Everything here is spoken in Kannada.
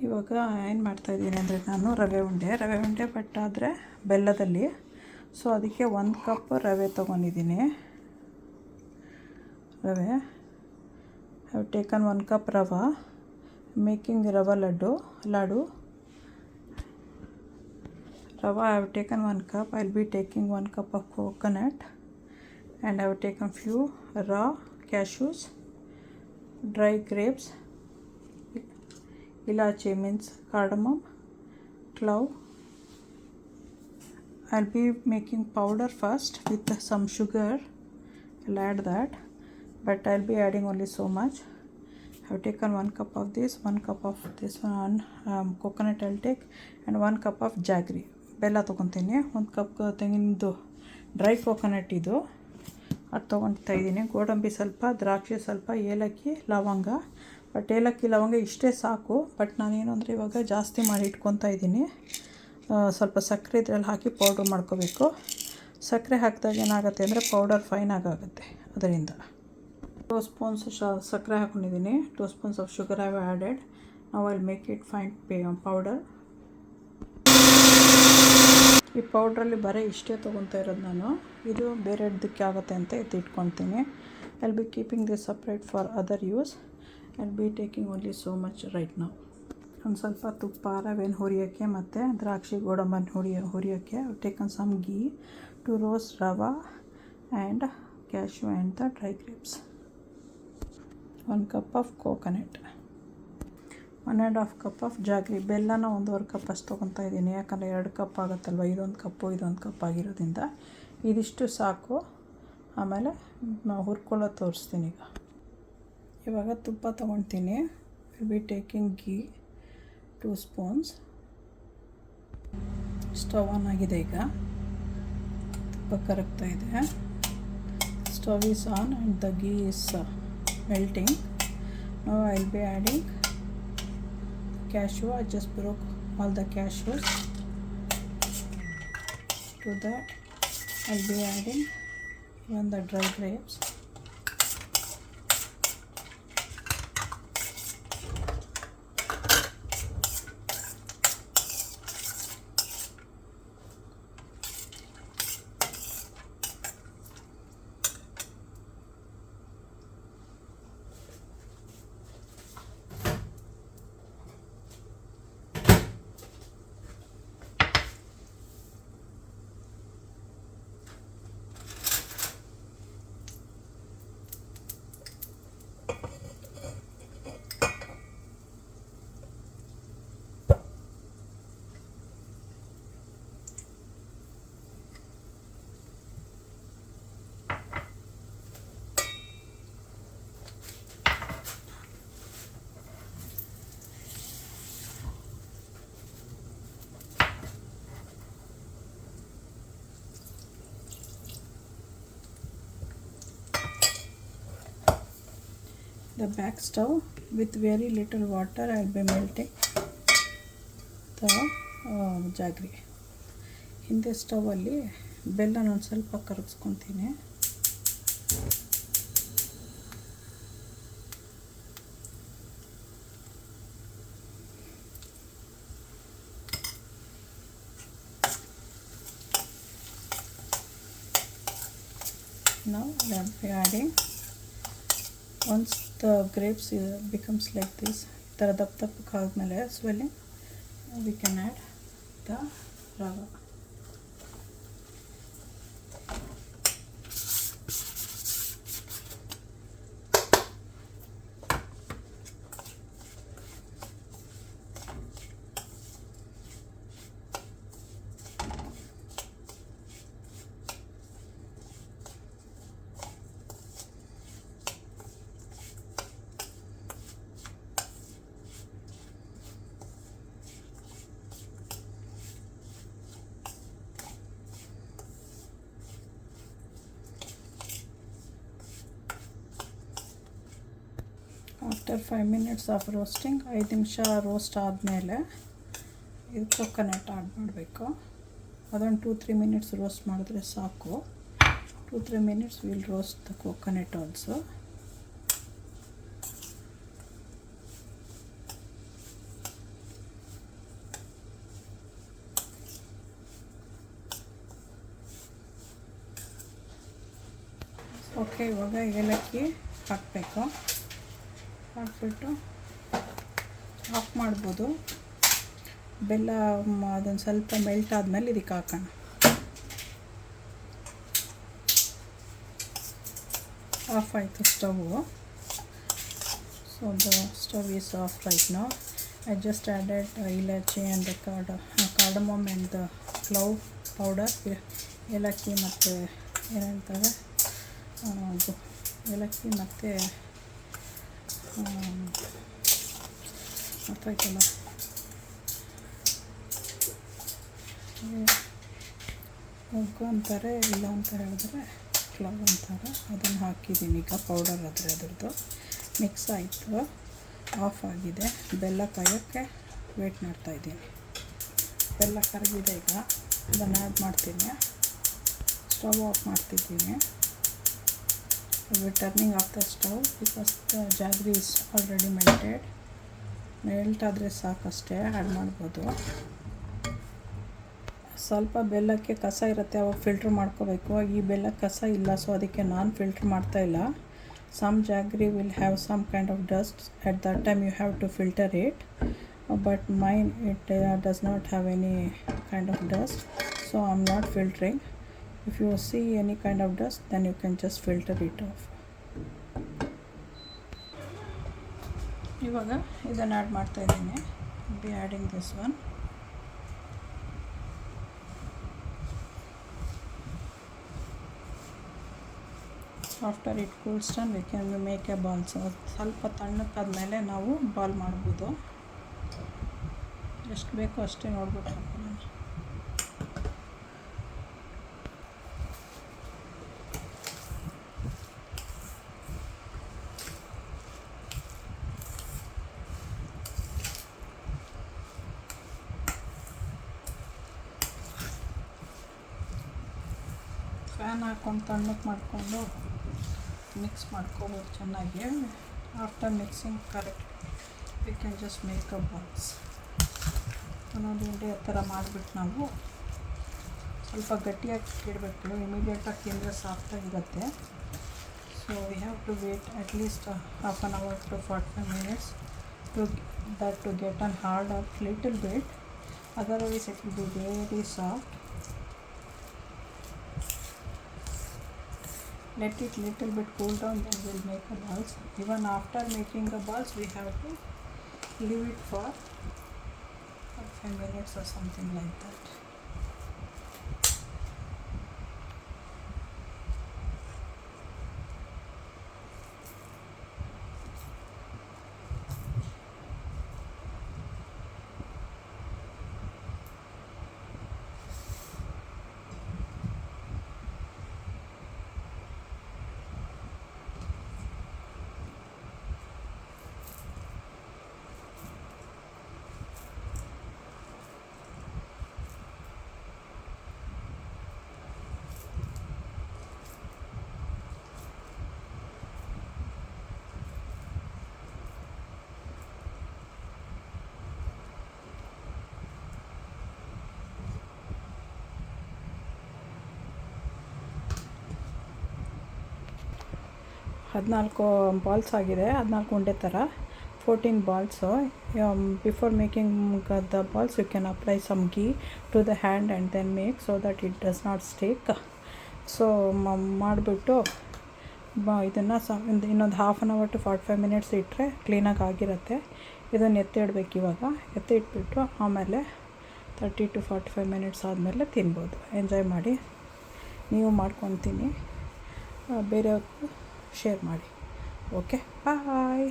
ಇವಾಗ ಏನು ಮಾಡ್ತಾಯಿದ್ದೀನಿ ಅಂದರೆ ನಾನು ರವೆ ಉಂಡೆ ಬಟ್ ಆದರೆ ಬೆಲ್ಲದಲ್ಲಿ. ಸೊ ಅದಕ್ಕೆ 1 ಕಪ್ ರವೆ ತೊಗೊಂಡಿದ್ದೀನಿ. ರವೆ ಹ್ಯಾವ್ ಟೇಕನ್ 1 ಕಪ್ ರವೆ ಮೇಕಿಂಗ್ ರವೆ laddu. Rava I have taken 1 cup. I will be taking 1 cup of coconut, and I have taken few raw cashews, dry grapes, ilachi means cardamom, clove. I will be making powder first with some sugar. I will add that, but I will be adding only so much. I have taken 1 cup of this, 1 cup of this one coconut I will take, and 1 cup of jaggery. ಬೆಲ್ಲ ತೊಗೊತೀನಿ. 1 ಕಪ್ ತೆಂಗಿನದು ಡ್ರೈ ಕೋಕೋನಟ್ ಇದು ಅದು ತೊಗೊಳ್ತಾ ಇದ್ದೀನಿ. ಗೋಡಂಬಿ ಸ್ವಲ್ಪ, ದ್ರಾಕ್ಷಿ ಸ್ವಲ್ಪ, ಏಲಕ್ಕಿ, ಲವಂಗ. ಬಟ್ ಏಲಕ್ಕಿ ಲವಂಗ ಇಷ್ಟೇ ಸಾಕು. ಬಟ್ ನಾನೇನು ಅಂದರೆ ಇವಾಗ ಜಾಸ್ತಿ ಮಾಡಿ ಇಟ್ಕೊತಾ ಇದ್ದೀನಿ. ಸ್ವಲ್ಪ ಸಕ್ಕರೆ ಇದರಲ್ಲಿ ಹಾಕಿ ಪೌಡ್ರ್ ಮಾಡ್ಕೋಬೇಕು. ಸಕ್ಕರೆ ಹಾಕಿದಾಗ ಏನಾಗುತ್ತೆ ಅಂದರೆ ಪೌಡರ್ ಫೈನ್ ಆಗುತ್ತೆ. ಅದರಿಂದ 2 ಸ್ಪೂನ್ಸ್ ಸಕ್ಕರೆ ಹಾಕ್ಕೊಂಡಿದ್ದೀನಿ. 2 spoons of sugar have added. Now I will make it fine powder. ಈ ಪೌಡ್ರಲ್ಲಿ ಬರೀ ಇಷ್ಟೇ ತೊಗೊತಾ ಇರೋದು ನಾನು. ಇದು ಬೇರೆ ಇದಕ್ಕೆ ಆಗುತ್ತೆ ಅಂತ ಎತ್ತಿಟ್ಕೊತೀನಿ. I will be keeping this separate for other use. I will be taking only so much right now. ಒಂದು ಸ್ವಲ್ಪ ತುಪ್ಪ, ರವೆನ ಹುರಿಯೋಕ್ಕೆ ಮತ್ತು ದ್ರಾಕ್ಷಿ ಗೋಡಂಬಿ ಹುರಿಯೋಕ್ಕೆ taken some ghee to roast rava and cashew and the dry grapes. 1 cup of coconut, 1.5 cup of jaggery. ಬೆಲ್ಲನ 1.5 ಕಪ್ ಅಷ್ಟು ತೊಗೊತಾ ಇದ್ದೀನಿ. ಯಾಕಂದರೆ 2 ಕಪ್ ಆಗುತ್ತಲ್ವ, ಇದೊಂದು ಕಪ್ ಆಗಿರೋದ್ರಿಂದ ಇದಿಷ್ಟು ಸಾಕು. ಆಮೇಲೆ ಹುರ್ಕೊಳ್ಳೋದು ತೋರಿಸ್ತೀನಿ. ಇವಾಗ ತುಪ್ಪ ತೊಗೊಳ್ತೀನಿ. Will be taking ghee 2 spoons. Stove on ಆಗಿದೆ. ಈಗ ತುಪ್ಪ ಕರಗ್ತಾ ಇದೆ. Stove is on and the ghee is melting. Now I will B adding cashew. I just broke all the cashews. To that I'll be adding even the dry grapes. The back stove with very little water I will be melting the jaggery. ಹಿಂದೆ ಸ್ಟವಲ್ಲಿ ಬೆಲ್ಲನ ಒಂದು ಸ್ವಲ್ಪ ಕರಗಿಸ್ಕೊತೀನಿ. Now I will be adding, once the grapes becomes like this, ಈ ಥರ ದಪ್ಪ ಆದಮೇಲೆ swelling, we can add the rava. After 5 minutes of roasting, 5 ನಿಮಿಷ ರೋಸ್ಟ್ ಆದಮೇಲೆ ಇದು ಕೊಕೊನಟ್ ಆ್ಯಡ್ ಮಾಡಬೇಕು. ಅದೊಂದು 2-3 ಮಿನಿಟ್ಸ್ ರೋಸ್ಟ್ ಮಾಡಿದ್ರೆ ಸಾಕು. 2-3 minutes will roast the coconut also. Okay, ಇವಾಗ ಏಲಕ್ಕಿ ಹಾಕಬೇಕು. ಹಾಕ್ಬಿಟ್ಟು ಆಫ್ ಮಾಡ್ಬೋದು. ಬೆಲ್ಲ ಅದೊಂದು ಸ್ವಲ್ಪ ಮೆಲ್ಟ್ ಆದಮೇಲೆ ಇದಕ್ಕೆ ಹಾಕೋಣ. ಆಫ್ ಆಯಿತು stove. So the stove is of right now. I just added ilachi and the cardamom and the clove powder. ಏಲಕ್ಕಿ ಮತ್ತು ಏನಂತಾರೆ ಏಲಕ್ಕಿ ಮತ್ತು ಮತ್ತಾಯ್ತಲ್ಲ ಮೊಗ್ಗು ಅಂತಾರೆ, ಇಲ್ಲ ಅಂತ ಹೇಳಿದ್ರೆ ಕ್ಲವ್ ಅಂತಾರೆ. ಅದನ್ನು ಹಾಕಿದ್ದೀನಿ ಈಗ ಪೌಡರ್ ಅದ್ರದ್ದು ಮಿಕ್ಸ್ ಆಯಿತು. ಆಫ್ ಆಗಿದೆ. ಬೆಲ್ಲ ಕಾಯೋಕ್ಕೆ ವೇಟ್ ಮಾಡ್ತಾಯಿದ್ದೀನಿ. ಬೆಲ್ಲ ಕರಗಿದೆ. ಈಗ ಅದನ್ನು ಆ್ಯಡ್ ಮಾಡ್ತೀನಿ. ಸ್ಟವ್ ಆಫ್ ಮಾಡ್ತಿದ್ದೀನಿ. Turning of the stove because the jaggery is already melted. Melt ಆದರೆ ಸಾಕಷ್ಟೇ, ಆ್ಯಡ್ ಮಾಡ್ಬೋದು. ಸ್ವಲ್ಪ ಬೆಲ್ಲಕ್ಕೆ ಕಸ ಇರುತ್ತೆ, ಅವಾಗ ಫಿಲ್ಟ್ರ್ ಮಾಡ್ಕೋಬೇಕು. ಈ ಬೆಲ್ಲಕ್ಕೆ ಕಸ ಇಲ್ಲ, ಸೊ ಅದಕ್ಕೆ ನಾನು ಫಿಲ್ಟ್ರ್ ಮಾಡ್ತಾಯಿಲ್ಲ. Some jaggery will have some kind of dust. At that time you have to filter it, but mine it does not have any kind of dust, so I'm not filtering. If you see any kind of dust, then you can just filter it off. ಇವಾಗ ಇದನ್ನು ಆ್ಯಡ್ ಮಾಡ್ತಾ ಇದ್ದೀನಿ. be adding this one. After it cools down we can make A balls. ಸ್ವಲ್ಪ ತಣ್ಣಕ್ಕಾದ್ಮೇಲೆ ನಾವು ಬಾಲ್ ಮಾಡ್ಬೋದು. ಎಷ್ಟು ಬೇಕೋ ಅಷ್ಟೇ ನೋಡ್ಬಿಟ್ಟು ಹಾಕೋಣ. ಫ್ಯಾನ್ ಹಾಕ್ಕೊಂಡು ತಣ್ಣಕ್ಕೆ ಮಾಡಿಕೊಂಡು ಮಿಕ್ಸ್ ಮಾಡ್ಕೋಬೋದು ಚೆನ್ನಾಗಿ. After mixing correct we can just make a balls. ಒಂದೊಂದು ಉಂಡೆ ಆ ಥರ ಮಾಡಿಬಿಟ್ಟು ನಾವು ಸ್ವಲ್ಪ ಗಟ್ಟಿಯಾಗಿ ಇಡಬೇಕು. ಇಮಿಡಿಯೇಟಾಗಿ ತಿಂದರೆ ಸಾಫ್ಟಾಗಿರುತ್ತೆ. So we have to wait at least half an hour to 45 minutes to get on hard up little bit. Otherwise it will be very soft. Let it little bit cool down, then we'll make the balls. Even after making the balls we have to leave it for 5 minutes or something like that. ಹದಿನಾಲ್ಕು ಬಾಲ್ಸ್ ಆಗಿದೆ, 14 ಉಂಡೆ ಥರ, 14 balls. Before making the balls you can apply some ghee to the hand and then make so that it does not stick. So ಮಾಡಿಬಿಟ್ಟು ಇದನ್ನು ಇನ್ನೊಂದು half an hour to 45 minutes ಇಟ್ಟರೆ ಕ್ಲೀನಾಗಿ ಆಗಿರುತ್ತೆ. ಇದನ್ನು ಎತ್ತಿ ಇಡಬೇಕು. ಇವಾಗ ಎತ್ತಿ ಇಟ್ಬಿಟ್ಟು ಆಮೇಲೆ 30 to 45 minutes ಆದಮೇಲೆ ತಿನ್ಬೋದು. ಎಂಜಾಯ್ ಮಾಡಿ, ನೀವು ಮಾಡ್ಕೊತೀನಿ, ಬೇರೆಯವ್ರಿಗೂ ಶೇರ್ ಮಾಡಿ. ಓಕೆ, ಬಾಯ್.